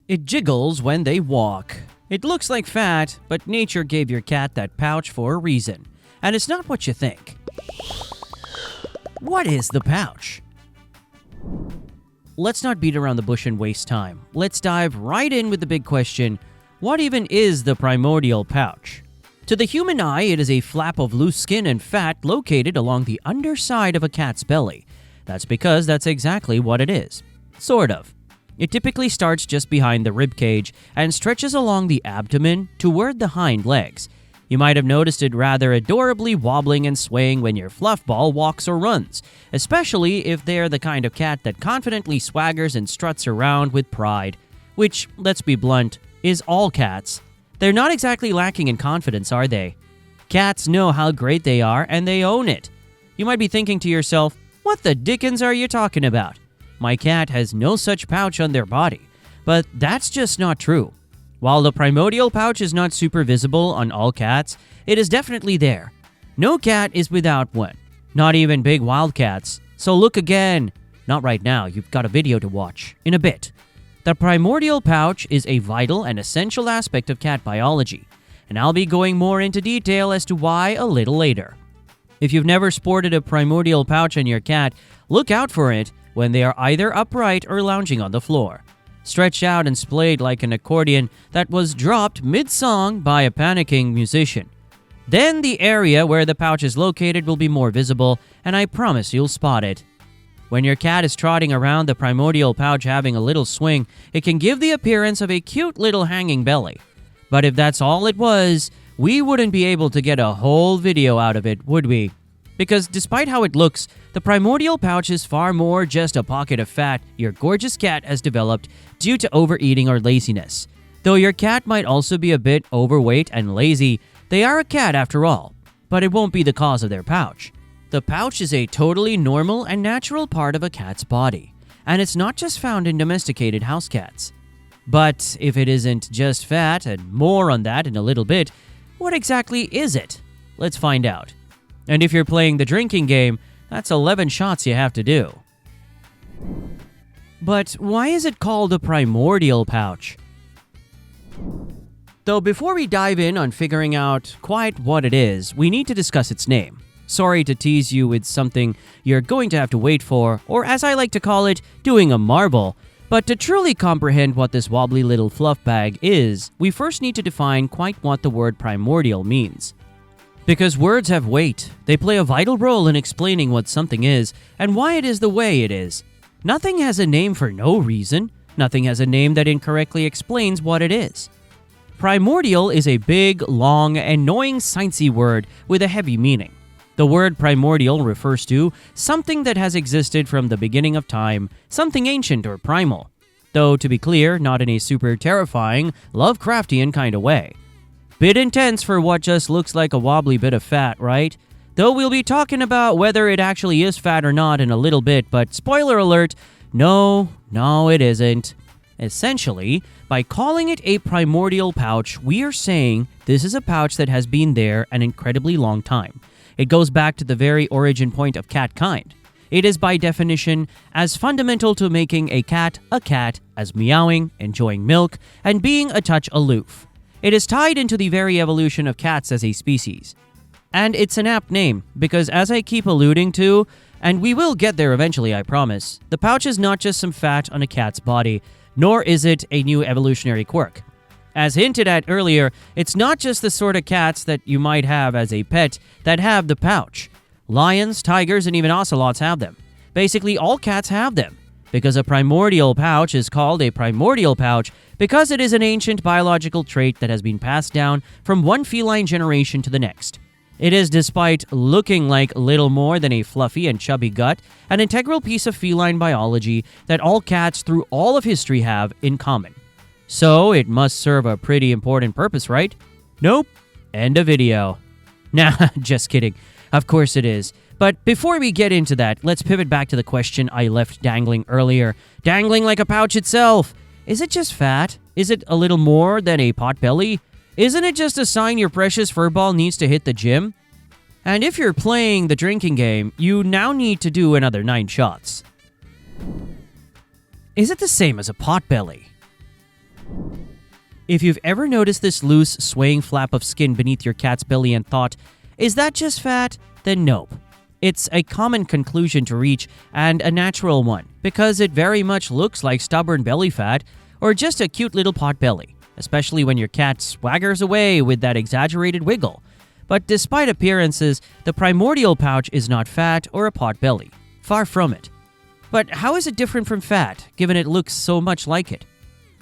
It jiggles when they walk. It looks like fat, but nature gave your cat that pouch for a reason. And it's not what you think. What is the pouch? Let's not beat around the bush and waste time. Let's dive right in with the big question: what even is the primordial pouch? To the human eye, it is a flap of loose skin and fat located along the underside of a cat's belly. That's because that's exactly what it is. Sort of. It typically starts just behind the rib cage and stretches along the abdomen toward the hind legs. You might have noticed it rather adorably wobbling and swaying when your fluff ball walks or runs, especially if they're the kind of cat that confidently swaggers and struts around with pride, which, let's be blunt, is all cats. They're not exactly lacking in confidence, are they? Cats know how great they are and they own it. You might be thinking to yourself, what the dickens are you talking about? My cat has no such pouch on their body. But that's just not true. While the primordial pouch is not super visible on all cats, it is definitely there. No cat is without one. Not even big wild cats. So look again. Not right now, you've got a video to watch. In a bit. The primordial pouch is a vital and essential aspect of cat biology, and I'll be going more into detail as to why a little later. If you've never sported a primordial pouch on your cat, look out for it when they are either upright or lounging on the floor, stretched out and splayed like an accordion that was dropped mid-song by a panicking musician. Then the area where the pouch is located will be more visible, and I promise you'll spot it. When your cat is trotting around the primordial pouch having a little swing, it can give the appearance of a cute little hanging belly. But if that's all it was, we wouldn't be able to get a whole video out of it, would we? Because despite how it looks, the primordial pouch is far more just a pocket of fat your gorgeous cat has developed due to overeating or laziness. Though your cat might also be a bit overweight and lazy, they are a cat after all. But it won't be the cause of their pouch. The pouch is a totally normal and natural part of a cat's body, and it's not just found in domesticated house cats. But if it isn't just fat, and more on that in a little bit, what exactly is it? Let's find out. And if you're playing the drinking game, that's 11 shots you have to do. But why is it called a primordial pouch? Though before we dive in on figuring out quite what it is, we need to discuss its name. Sorry to tease you with something you're going to have to wait for, or as I like to call it, doing a marble. But to truly comprehend what this wobbly little fluff bag is, we first need to define quite what the word primordial means. Because words have weight, they play a vital role in explaining what something is and why it is the way it is. Nothing has a name for no reason. Nothing has a name that incorrectly explains what it is. Primordial is a big, long, annoying sciencey word with a heavy meaning. The word primordial refers to something that has existed from the beginning of time, something ancient or primal. Though, to be clear, not in a super terrifying, Lovecraftian kind of way. Bit intense for what just looks like a wobbly bit of fat, right? Though we'll be talking about whether it actually is fat or not in a little bit, but spoiler alert, no, it isn't. Essentially, by calling it a primordial pouch, we are saying this is a pouch that has been there an incredibly long time. It goes back to the very origin point of catkind. It is by definition as fundamental to making a cat as meowing, enjoying milk, and being a touch aloof. It is tied into the very evolution of cats as a species. And it's an apt name, because as I keep alluding to, and we will get there eventually, I promise, the pouch is not just some fat on a cat's body, nor is it a new evolutionary quirk. As hinted at earlier, it's not just the sort of cats that you might have as a pet that have the pouch. Lions, tigers, and even ocelots have them. Basically, all cats have them. Because a primordial pouch is called a primordial pouch because it is an ancient biological trait that has been passed down from one feline generation to the next. It is, despite looking like little more than a fluffy and chubby gut, an integral piece of feline biology that all cats through all of history have in common. So it must serve a pretty important purpose, right? Nope. End of video. Nah, just kidding. Of course it is. But before we get into that, let's pivot back to the question I left dangling earlier. Dangling like a pouch itself. Is it just fat? Is it a little more than a potbelly? Isn't it just a sign your precious furball needs to hit the gym? And if you're playing the drinking game, you now need to do another 9 shots. Is it the same as a potbelly? If you've ever noticed this loose, swaying flap of skin beneath your cat's belly and thought, is that just fat? Then nope. It's a common conclusion to reach and a natural one because it very much looks like stubborn belly fat or just a cute little pot belly, especially when your cat swaggers away with that exaggerated wiggle. But despite appearances, the primordial pouch is not fat or a pot belly. Far from it. But how is it different from fat, given it looks so much like it?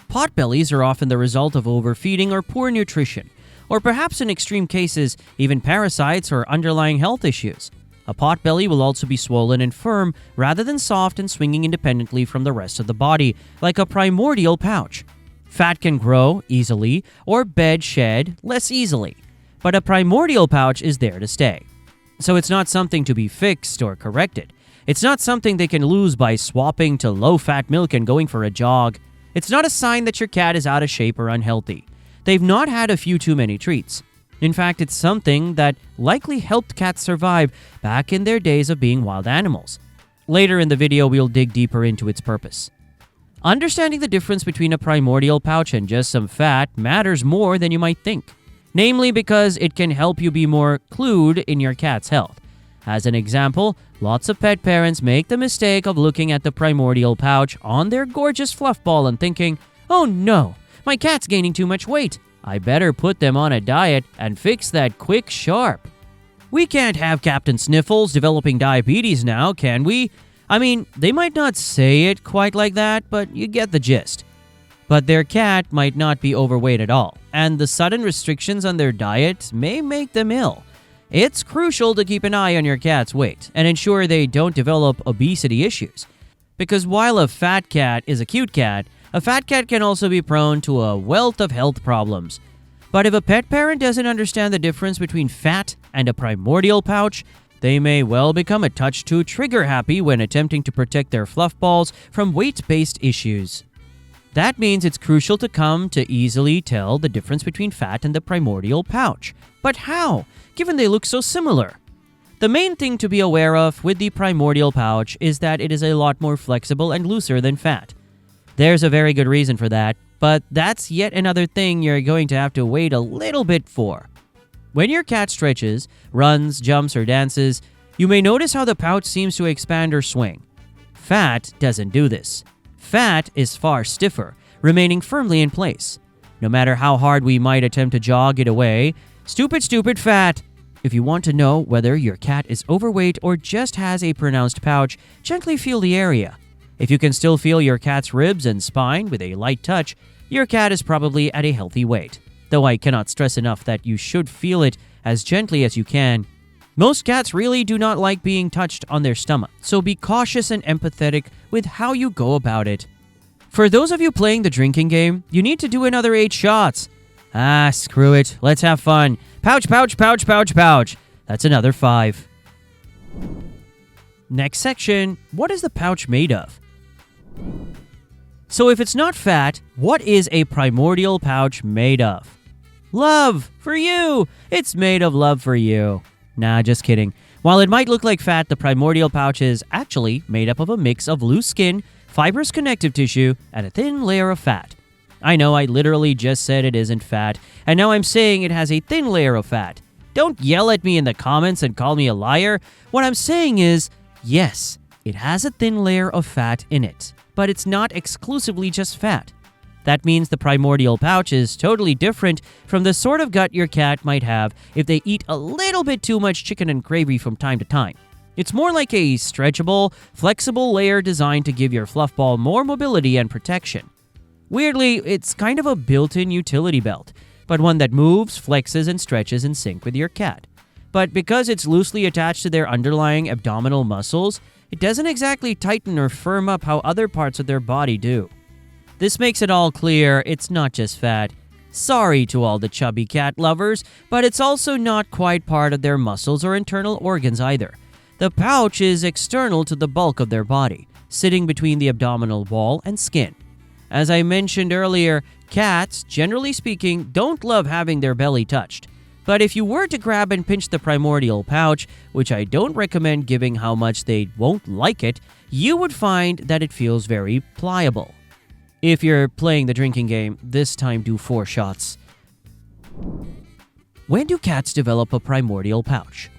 Pot bellies are often the result of overfeeding or poor nutrition, or perhaps in extreme cases, even parasites or underlying health issues. A pot belly will also be swollen and firm rather than soft and swinging independently from the rest of the body, like a primordial pouch. Fat can grow easily or shed less easily, but a primordial pouch is there to stay. So it's not something to be fixed or corrected. It's not something they can lose by swapping to low-fat milk and going for a jog. It's not a sign that your cat is out of shape or unhealthy. They've not had a few too many treats. In fact, it's something that likely helped cats survive back in their days of being wild animals. Later in the video, we'll dig deeper into its purpose. Understanding the difference between a primordial pouch and just some fat matters more than you might think, namely because it can help you be more clued in your cat's health. As an example, lots of pet parents make the mistake of looking at the primordial pouch on their gorgeous fluff ball and thinking, "Oh no, my cat's gaining too much weight. I better put them on a diet and fix that quick sharp." We can't have Captain Sniffles developing diabetes now, can we? I mean, they might not say it quite like that, but you get the gist. But their cat might not be overweight at all, and the sudden restrictions on their diet may make them ill. It's crucial to keep an eye on your cat's weight and ensure they don't develop obesity issues. Because while a fat cat is a cute cat, a fat cat can also be prone to a wealth of health problems. But if a pet parent doesn't understand the difference between fat and a primordial pouch, they may well become a touch too trigger-happy when attempting to protect their fluff balls from weight-based issues. That means it's crucial to come to easily tell the difference between fat and the primordial pouch. But how, given they look so similar? The main thing to be aware of with the primordial pouch is that it is a lot more flexible and looser than fat. There's a very good reason for that, but that's yet another thing you're going to have to wait a little bit for. When your cat stretches, runs, jumps, or dances, you may notice how the pouch seems to expand or swing. Fat doesn't do this. Fat is far stiffer, remaining firmly in place. No matter how hard we might attempt to jog it away, stupid fat! If you want to know whether your cat is overweight or just has a pronounced pouch, gently feel the area. If you can still feel your cat's ribs and spine with a light touch, your cat is probably at a healthy weight. Though I cannot stress enough that you should feel it as gently as you can. Most cats really do not like being touched on their stomach, so be cautious and empathetic with how you go about it. For those of you playing the drinking game, you need to do another 8 shots. Ah, screw it. Let's have fun. Pouch, pouch, pouch, pouch, pouch. That's another 5. Next section, what is the pouch made of? So if it's not fat, what is a primordial pouch made of? Love for you! It's made of love for you. Nah, just kidding. While it might look like fat, the primordial pouch is actually made up of a mix of loose skin, fibrous connective tissue, and a thin layer of fat. I know I literally just said it isn't fat, and now I'm saying it has a thin layer of fat. Don't yell at me in the comments and call me a liar. What I'm saying is, yes, it has a thin layer of fat in it, but it's not exclusively just fat. That means the primordial pouch is totally different from the sort of gut your cat might have if they eat a little bit too much chicken and gravy from time to time. It's more like a stretchable, flexible layer designed to give your fluff ball more mobility and protection. Weirdly, it's kind of a built-in utility belt, but one that moves, flexes, and stretches in sync with your cat. But because it's loosely attached to their underlying abdominal muscles, it doesn't exactly tighten or firm up how other parts of their body do. This makes it all clear it's not just fat. Sorry to all the chubby cat lovers, but it's also not quite part of their muscles or internal organs either. The pouch is external to the bulk of their body, sitting between the abdominal wall and skin. As I mentioned earlier, cats, generally speaking, don't love having their belly touched. But if you were to grab and pinch the primordial pouch, which I don't recommend giving how much they won't like it, you would find that it feels very pliable. If you're playing the drinking game, this time do 4 shots. When do cats develop a primordial pouch?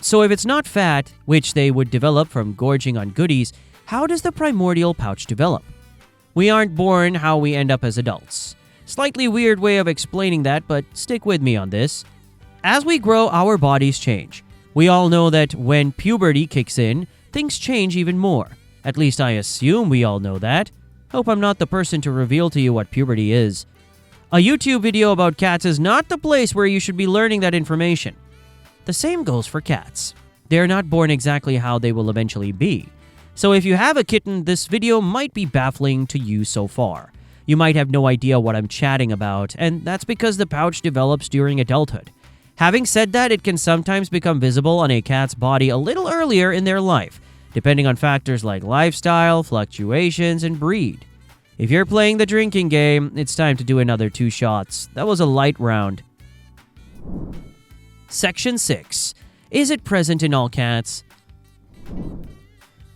So if it's not fat, which they would develop from gorging on goodies, how does the primordial pouch develop? We aren't born how we end up as adults. Slightly weird way of explaining that, but stick with me on this. As we grow, our bodies change. We all know that when puberty kicks in, things change even more. At least I assume we all know that. Hope I'm not the person to reveal to you what puberty is. A YouTube video about cats is not the place where you should be learning that information. The same goes for cats. They're not born exactly how they will eventually be. So if you have a kitten, this video might be baffling to you so far. You might have no idea what I'm chatting about, and that's because the pouch develops during adulthood. Having said that, it can sometimes become visible on a cat's body a little earlier in their life, depending on factors like lifestyle, fluctuations, and breed. If you're playing the drinking game, it's time to do another 2 shots. That was a light round. Section 6. Is it present in all cats?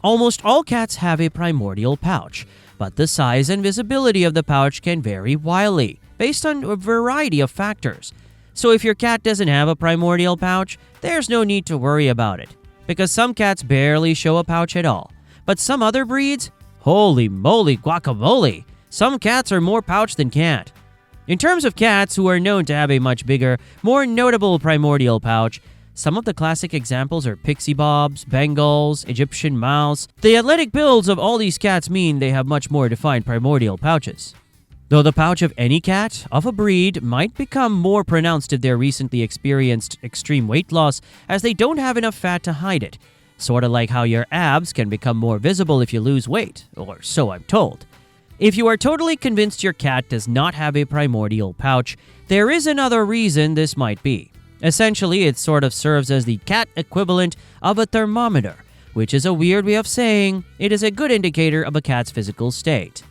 Almost all cats have a primordial pouch, but the size and visibility of the pouch can vary wildly, based on a variety of factors. So if your cat doesn't have a primordial pouch, there's no need to worry about it, because some cats barely show a pouch at all. But some other breeds, holy moly guacamole, some cats are more pouch than cat. In terms of cats who are known to have a much bigger, more notable primordial pouch, some of the classic examples are pixie bobs, Bengals, Egyptian mouse. The athletic builds of all these cats mean they have much more defined primordial pouches. Though the pouch of any cat of a breed might become more pronounced if they're recently experienced extreme weight loss, as they don't have enough fat to hide it. Sort of like how your abs can become more visible if you lose weight, or so I'm told. If you are totally convinced your cat does not have a primordial pouch, there is another reason this might be. Essentially, it sort of serves as the cat equivalent of a thermometer, which is a weird way of saying it is a good indicator of a cat's physical state.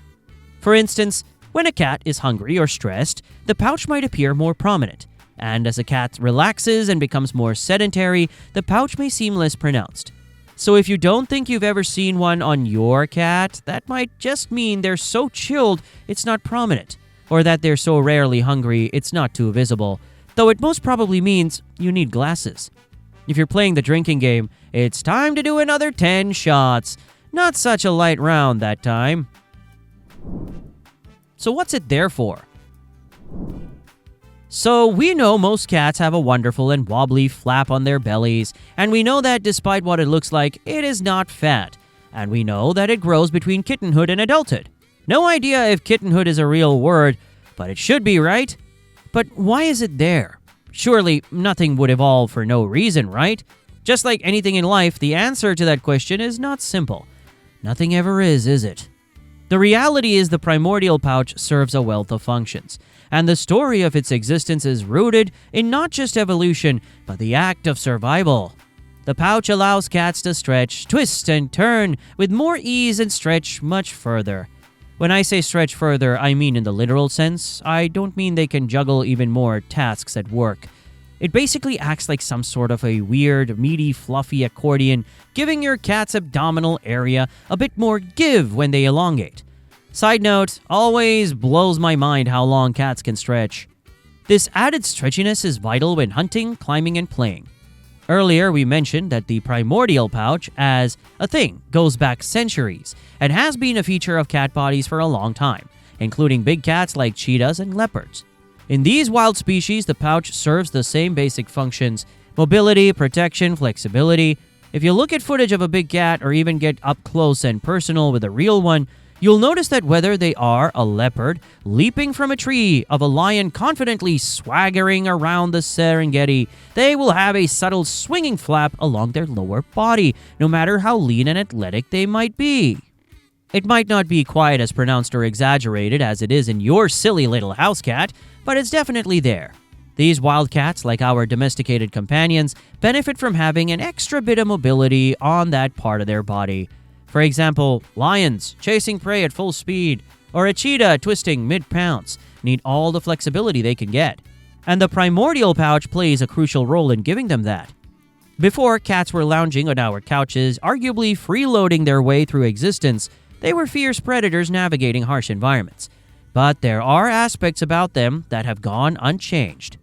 For instance, when a cat is hungry or stressed, the pouch might appear more prominent, and as a cat relaxes and becomes more sedentary, the pouch may seem less pronounced. So if you don't think you've ever seen one on your cat, that might just mean they're so chilled it's not prominent, or that they're so rarely hungry it's not too visible, though it most probably means you need glasses. If you're playing the drinking game, it's time to do another 10 shots. Not such a light round that time. So what's it there for? So we know most cats have a wonderful and wobbly flap on their bellies, and we know that despite what it looks like, it is not fat. And we know that it grows between kittenhood and adulthood. No idea if kittenhood is a real word, but it should be, right? But why is it there? Surely nothing would evolve for no reason, right? Just like anything in life, the answer to that question is not simple. Nothing ever is it? The reality is the primordial pouch serves a wealth of functions, and the story of its existence is rooted in not just evolution, but the act of survival. The pouch allows cats to stretch, twist, and turn with more ease and stretch much further. When I say stretch further, I mean in the literal sense. I don't mean they can juggle even more tasks at work. It basically acts like some sort of a weird, meaty, fluffy accordion, giving your cat's abdominal area a bit more give when they elongate. Side note, always blows my mind how long cats can stretch. This added stretchiness is vital when hunting, climbing, and playing. Earlier, we mentioned that the primordial pouch, as a thing, goes back centuries and has been a feature of cat bodies for a long time, including big cats like cheetahs and leopards. In these wild species, the pouch serves the same basic functions: mobility, protection, flexibility. If you look at footage of a big cat or even get up close and personal with a real one, you'll notice that whether they are a leopard leaping from a tree, of a lion confidently swaggering around the Serengeti, they will have a subtle swinging flap along their lower body, no matter how lean and athletic they might be. It might not be quite as pronounced or exaggerated as it is in your silly little house cat, but it's definitely there. These wild cats, like our domesticated companions, benefit from having an extra bit of mobility on that part of their body. For example, lions chasing prey at full speed, or a cheetah twisting mid-pounce, need all the flexibility they can get. And the primordial pouch plays a crucial role in giving them that. Before cats were lounging on our couches, arguably freeloading their way through existence, They were fierce predators navigating harsh environments. But there are aspects about them that have gone unchanged.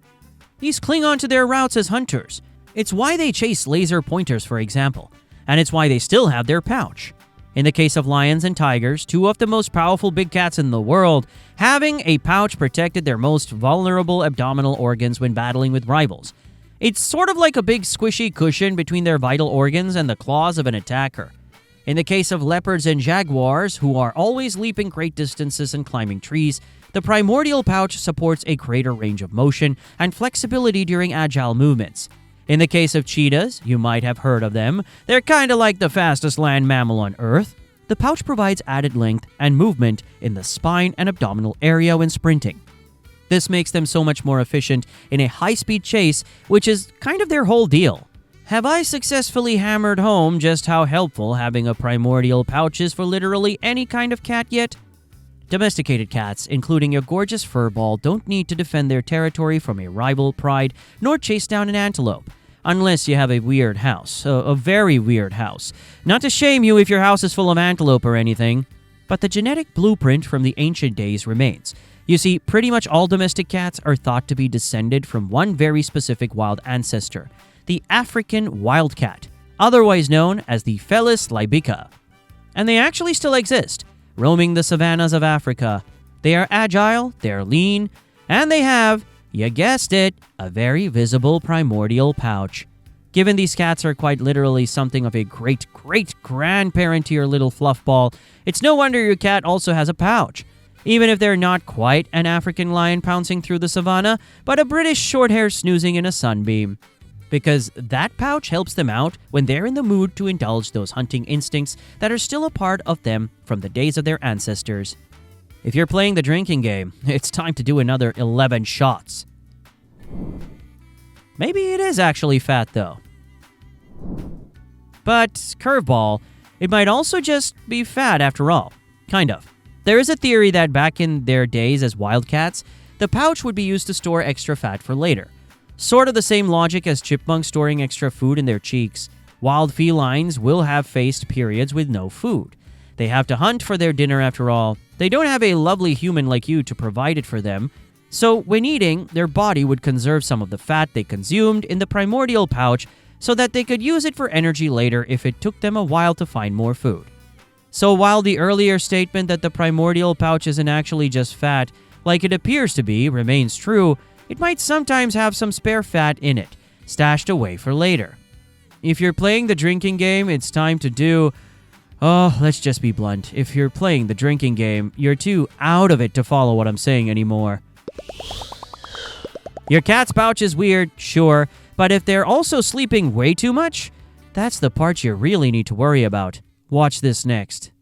These cling on to their routes as hunters. It's why they chase laser pointers, for example, and it's why they still have their pouch. In the case of lions and tigers, two of the most powerful big cats in the world, having a pouch protected their most vulnerable abdominal organs when battling with rivals. It's sort of like a big squishy cushion between their vital organs and the claws of an attacker. In the case of leopards and jaguars, who are always leaping great distances and climbing trees, the primordial pouch supports a greater range of motion and flexibility during agile movements. In the case of cheetahs, you might have heard of them, they're kinda like the fastest land mammal on Earth. The pouch provides added length and movement in the spine and abdominal area when sprinting. This makes them so much more efficient in a high-speed chase, which is kind of their whole deal. Have I successfully hammered home just how helpful having a primordial pouch is for literally any kind of cat yet? Domesticated cats, including your gorgeous fur ball, don't need to defend their territory from a rival pride nor chase down an antelope, unless you have a weird house, a very weird house. Not to shame you if your house is full of antelope or anything, but the genetic blueprint from the ancient days remains. You see, pretty much all domestic cats are thought to be descended from one very specific wild ancestor, the African wildcat, otherwise known as the Felis libica. And they actually still exist, roaming the savannas of Africa. They are agile, they're lean, and they have, you guessed it, a very visible primordial pouch. Given these cats are quite literally something of a great-great-grandparent to your little fluff ball, it's no wonder your cat also has a pouch. Even if they're not quite an African lion pouncing through the savannah, but a British shorthair snoozing in a sunbeam. Because that pouch helps them out when they're in the mood to indulge those hunting instincts that are still a part of them from the days of their ancestors. If you're playing the drinking game, it's time to do another 11 shots. Maybe it is actually fat, though. But, curveball, it might also just be fat after all. Kind of. There is a theory that back in their days as wildcats, the pouch would be used to store extra fat for later. Sort of the same logic as chipmunks storing extra food in their cheeks. Wild felines will have faced periods with no food. They have to hunt for their dinner after all. They don't have a lovely human like you to provide it for them. So when eating, their body would conserve some of the fat they consumed in the primordial pouch so that they could use it for energy later if it took them a while to find more food. So while the earlier statement that the primordial pouch isn't actually just fat, like it appears to be, remains true, it might sometimes have some spare fat in it, stashed away for later. If you're playing the drinking game, it's time to do... Oh, let's just be blunt. If you're playing the drinking game, you're too out of it to follow what I'm saying anymore. Your cat's pouch is weird, sure, but if they're also sleeping way too much, that's the part you really need to worry about. Watch this next.